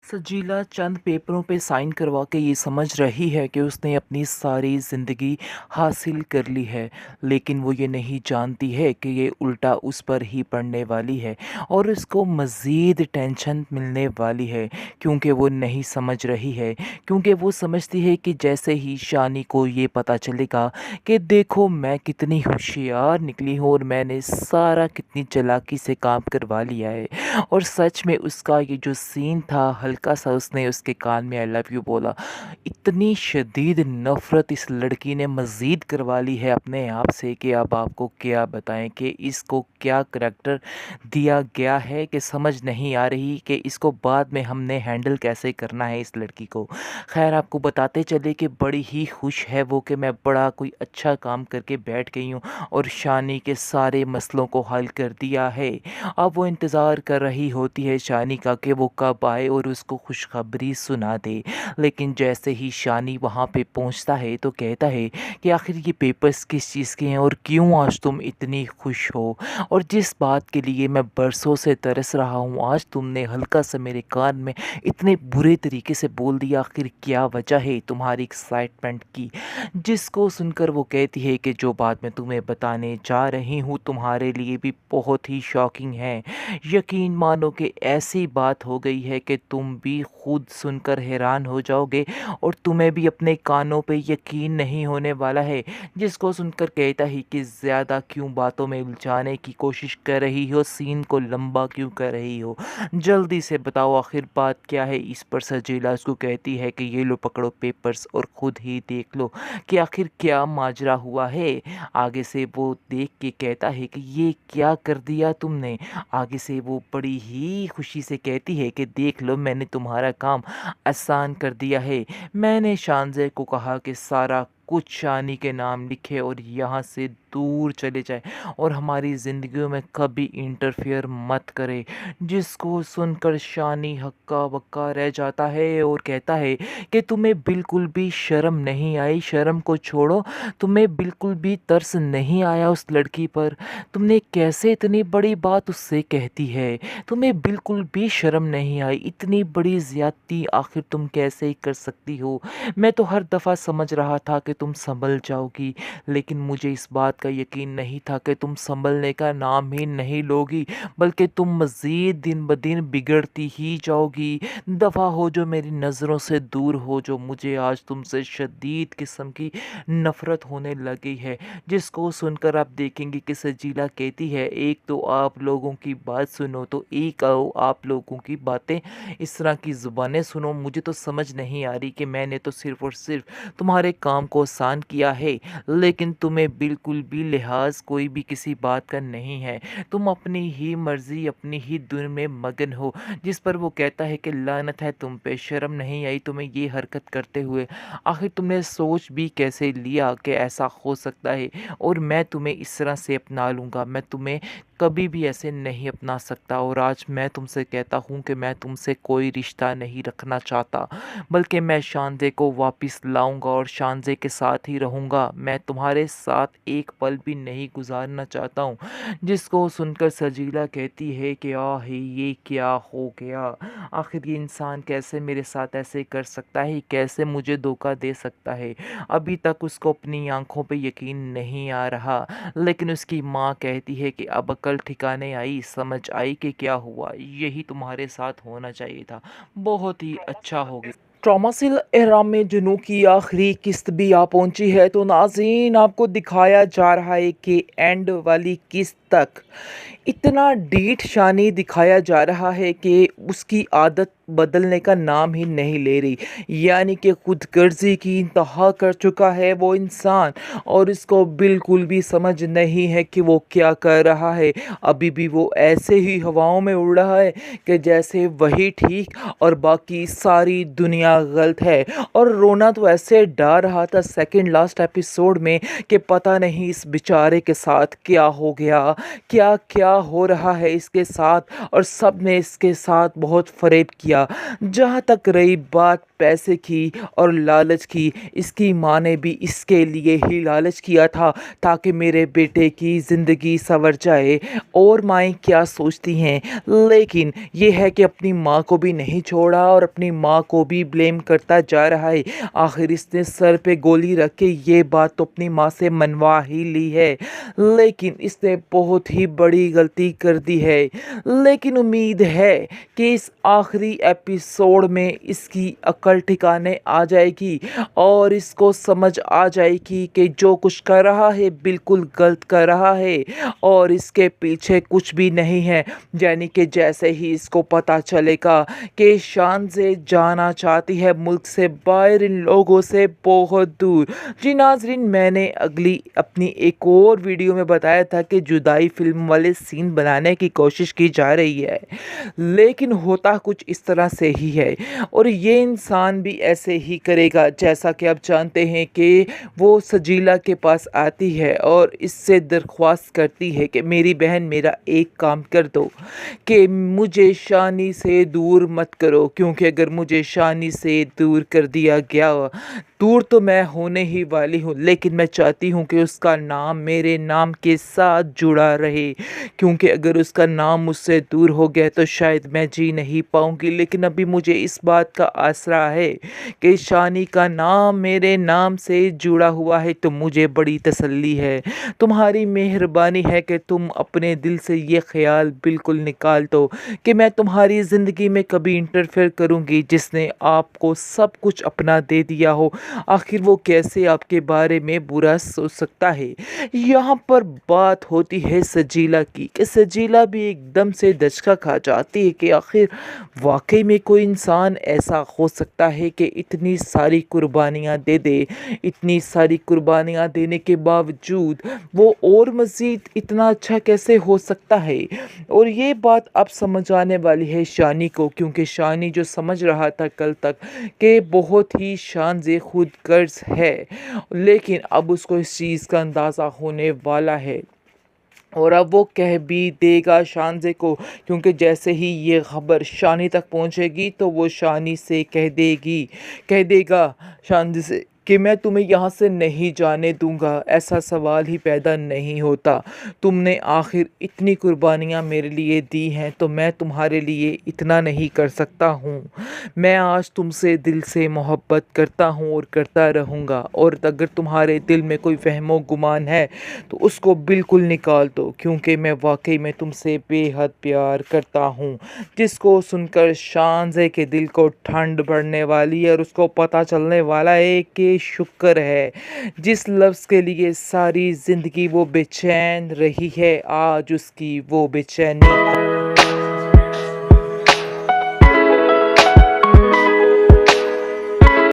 सजीला चंद पेपरों पे साइन करवा के ये समझ रही है कि उसने अपनी सारी ज़िंदगी हासिल कर ली है, लेकिन वो ये नहीं जानती है कि ये उल्टा उस पर ही पड़ने वाली है और उसको मज़ीद टेंशन मिलने वाली है, क्योंकि वो नहीं समझ रही है। क्योंकि वो समझती है कि जैसे ही शानी को ये पता चलेगा कि देखो मैं कितनी होशियार निकली हूँ और मैंने सारा कितनी चालाकी से काम करवा लिया है। और सच में उसका ये जो सीन था, हल्का सा उसने उसके कान में आई लव यू बोला। इतनी शदीद नफ़रत इस लड़की ने मज़ीद करवा ली है अपने आप से कि अब आपको क्या बताएं कि इसको क्या करैक्टर दिया गया है कि समझ नहीं आ रही कि इसको बाद में हमने हैंडल कैसे करना है इस लड़की को। खैर आपको बताते चले कि बड़ी ही खुश है वो कि मैं बड़ा कोई अच्छा काम करके बैठ गई हूँ और शानी के सारे मसलों को हल कर दिया है। अब वो इंतज़ार कर रही होती है शानी का कि वो कब आए और उसको खुशखबरी सुना दे। लेकिन जैसे ही शानी वहाँ पे पहुँचता है तो कहता है कि आखिर ये पेपर्स किस चीज़ के हैं और क्यों आज तुम इतनी खुश हो, और जिस बात के लिए मैं बरसों से तरस रहा हूँ आज तुमने हल्का सा मेरे कान में इतने बुरे तरीके से बोल दिया, आखिर क्या वजह है तुम्हारी एक्साइटमेंट की। जिसको सुनकर वो कहती है कि जो बात मैं तुम्हें बताने जा रही हूँ तुम्हारे लिए भी बहुत ही शॉकिंग है। यकीन मानो कि ऐसी बात हो गई है कि तुम भी खुद सुनकर हैरान हो जाओगे और तुम्हें भी अपने कानों पे यकीन नहीं होने वाला है। जिसको सुनकर कहता ही कि ज़्यादा क्यों बातों में उलझाने की कोशिश कर रही हो, सीन को लंबा क्यों कर रही हो, जल्दी से बताओ आखिर बात क्या है। इस पर सजीला उसको कहती है कि ये लो पकड़ो पेपर्स और खुद ही देख लो कि आखिर क्या माजरा हुआ है। आगे से वो देख के कहता है कि ये क्या कर दिया तुमने। आगे से वो बड़ी ही खुशी से कहती है कि देख लो मैंने तुम्हारा काम आसान कर दिया है। मैंने शानज़े को कहा कि सारा कुछ शानी के नाम लिखे और यहाँ से दूर चले जाए और हमारी ज़िंदगियों में कभी इंटरफेयर मत करे। जिसको सुनकर शानी हक्का बक्का रह जाता है और कहता है कि तुम्हें बिल्कुल भी शर्म नहीं आई। शर्म को छोड़ो, तुम्हें बिल्कुल भी तरस नहीं आया उस लड़की पर। तुमने कैसे इतनी बड़ी बात उससे कहती है, तुम्हें बिल्कुल भी शर्म नहीं आई। इतनी बड़ी ज़्यादती आखिर तुम कैसे कर सकती हो। मैं तो हर दफ़ा समझ रहा था कि तुम संभल जाओगी, लेकिन मुझे इस बात का यकीन नहीं था कि तुम संभलने का नाम ही नहीं लोगी, बल्कि तुम मज़ीद दिन ब दिन बिगड़ती ही जाओगी। दफ़ा हो जो मेरी नज़रों से दूर हो जो, मुझे आज तुमसे शदीद किस्म की नफ़रत होने लगी है। जिसको सुनकर आप देखेंगे कि सजीला कहती है एक तो आप लोगों की बात सुनो तो एक आओ आप लोगों की बातें, इस तरह की ज़ुबानें सुनो। मुझे तो समझ नहीं आ रही कि मैंने तो सिर्फ़ और सिर्फ़ तुम्हारे काम को आसान किया है, लेकिन तुम्हें बिल्कुल भी लिहाज़ कोई भी किसी बात का नहीं है। तुम अपनी ही मर्ज़ी अपनी ही धुन में मगन हो। जिस पर वो कहता है कि लानत है तुम पे, शर्म नहीं आई तुम्हें ये हरकत करते हुए। आखिर तुमने सोच भी कैसे लिया कि ऐसा हो सकता है और मैं तुम्हें इस तरह से अपना लूँगा। मैं तुम्हें कभी भी ऐसे नहीं अपना सकता और आज मैं तुमसे कहता हूँ कि मैं तुमसे कोई रिश्ता नहीं रखना चाहता, बल्कि मैं शानज़े को वापस लाऊँगा और शानज़े के साथ ही रहूँगा। मैं तुम्हारे साथ एक पल भी नहीं गुज़ारना चाहता हूँ। जिसको सुनकर सजीला कहती है कि आह! ये क्या हो गया? आखिर ये इंसान कैसे मेरे साथ ऐसे कर सकता है? कैसे मुझे धोखा दे सकता है? अभी तक उसको अपनी आँखों पे यकीन नहीं आ रहा, लेकिन उसकी माँ कहती है कि अब अकल ठिकाने आई, समझ आई कि क्या हुआ, यही तुम्हारे साथ होना चाहिए था। बहुत ही अच्छा हो गया। ट्रॉमासिल एहराम में जुनू की आखिरी किस्त भी आ पहुंची है, तो नाज़रीन आपको दिखाया जा रहा है कि एंड वाली किस्त तक इतना डीठ शानी दिखाया जा रहा है कि उसकी आदत बदलने का नाम ही नहीं ले रही। यानी कि खुद गर्जी की इंतहा कर चुका है वो इंसान और इसको बिल्कुल भी समझ नहीं है कि वो क्या कर रहा है। अभी भी वो ऐसे ही हवाओं में उड़ रहा है कि जैसे वही ठीक और बाकी सारी दुनिया गलत है। और रोना तो ऐसे डर रहा था सेकंड लास्ट एपिसोड में कि पता नहीं इस बेचारे के साथ क्या हो गया। کیا کیا ہو رہا ہے اس کے ساتھ، اور سب نے اس کے ساتھ بہت فریب کیا۔ جہاں تک رہی بات پیسے کی اور لالچ کی، اس کی ماں نے بھی اس کے لیے ہی لالچ کیا تھا تاکہ میرے بیٹے کی زندگی سنور جائے۔ اور مائیں کیا سوچتی ہیں، لیکن یہ ہے کہ اپنی ماں کو بھی نہیں چھوڑا اور اپنی ماں کو بھی بلیم کرتا جا رہا ہے۔ آخر اس نے سر پہ گولی رکھ کے یہ بات تو اپنی ماں سے منوا ہی لی ہے، لیکن اس نے بہت ہی بڑی غلطی کر دی ہے۔ لیکن امید ہے کہ اس آخری ایپیسوڈ میں اس کی عقل ٹھکانے آ جائے گی اور اس کو سمجھ آ جائے گی کہ جو کچھ کر رہا ہے بالکل غلط کر رہا ہے اور اس کے پیچھے کچھ بھی نہیں ہے۔ یعنی کہ جیسے ہی اس کو پتہ چلے گا کہ شانزے جانا چاہتی ہے ملک سے باہر، ان لوگوں سے بہت دور۔ جی ناظرین، میں نے اپنی ایک اور ویڈیو میں بتایا تھا کہ جدائی فلم والے سین بنانے کی کوشش کی جا رہی ہے، لیکن ہوتا کچھ اس طرح سے ہی ہے اور یہ انسان بھی ایسے ہی کرے گا۔ جیسا کہ آپ جانتے ہیں کہ وہ سجیلا کے پاس آتی ہے اور اس سے درخواست کرتی ہے کہ میری بہن میرا ایک کام کر دو کہ مجھے شانی سے دور مت کرو، کیونکہ اگر مجھے شانی سے دور کر دیا گیا، دور تو میں ہونے ہی والی ہوں، لیکن میں چاہتی ہوں کہ اس کا نام میرے نام کے ساتھ جڑا رہے، کیونکہ اگر اس کا نام مجھ سے دور ہو گیا تو شاید میں جی نہیں پاؤں گی۔ لیکن ابھی مجھے اس بات کا آسرا ہے کہ شانی کا نام میرے نام سے جڑا ہوا ہے، تو مجھے بڑی تسلی ہے۔ تمہاری مہربانی ہے کہ تم اپنے دل سے یہ خیال بالکل نکال دو کہ میں تمہاری زندگی میں کبھی انٹرفیئر کروں گی۔ جس نے آپ کو سب کچھ اپنا دے دیا ہو، آخر وہ کیسے آپ کے بارے میں برا سوچ سکتا ہے؟ یہاں پر بات ہوتی ہے سجیلا کی کہ سجیلا بھی ایک دم سے دھچکا کھا جاتی ہے کہ آخر واقعی میں کوئی انسان ایسا ہو سکتا ہے کہ اتنی ساری قربانیاں دے دے، اتنی ساری قربانیاں دینے کے باوجود وہ اور مزید اتنا اچھا کیسے ہو سکتا ہے؟ اور یہ بات اب سمجھ آنے والی ہے شانی کو، کیونکہ شانی جو سمجھ رہا تھا کل تک کہ بہت ہی شانزے خود غرض ہے، لیکن اب اس کو اس چیز کا اندازہ ہونے والا ہے اور اب وہ کہہ بھی دے گا شانزے کو، کیونکہ جیسے ہی یہ خبر شانی تک پہنچے گی تو وہ شانی سے کہہ دے گا شانزے سے کہ میں تمہیں یہاں سے نہیں جانے دوں گا۔ ایسا سوال ہی پیدا نہیں ہوتا، تم نے آخر اتنی قربانیاں میرے لیے دی ہیں تو میں تمہارے لیے اتنا نہیں کر سکتا ہوں؟ میں آج تم سے دل سے محبت کرتا ہوں اور کرتا رہوں گا، اور اگر تمہارے دل میں کوئی فہم و گمان ہے تو اس کو بالکل نکال دو، کیونکہ میں واقعی میں تم سے بے حد پیار کرتا ہوں۔ جس کو سن کر شانزے کے دل کو ٹھنڈ پڑنے والی ہے اور اس کو پتہ چلنے والا ہے کہ شکر ہے جس لفظ کے لیے ساری زندگی وہ بے چین رہی ہے، آج اس کی وہ بے چینی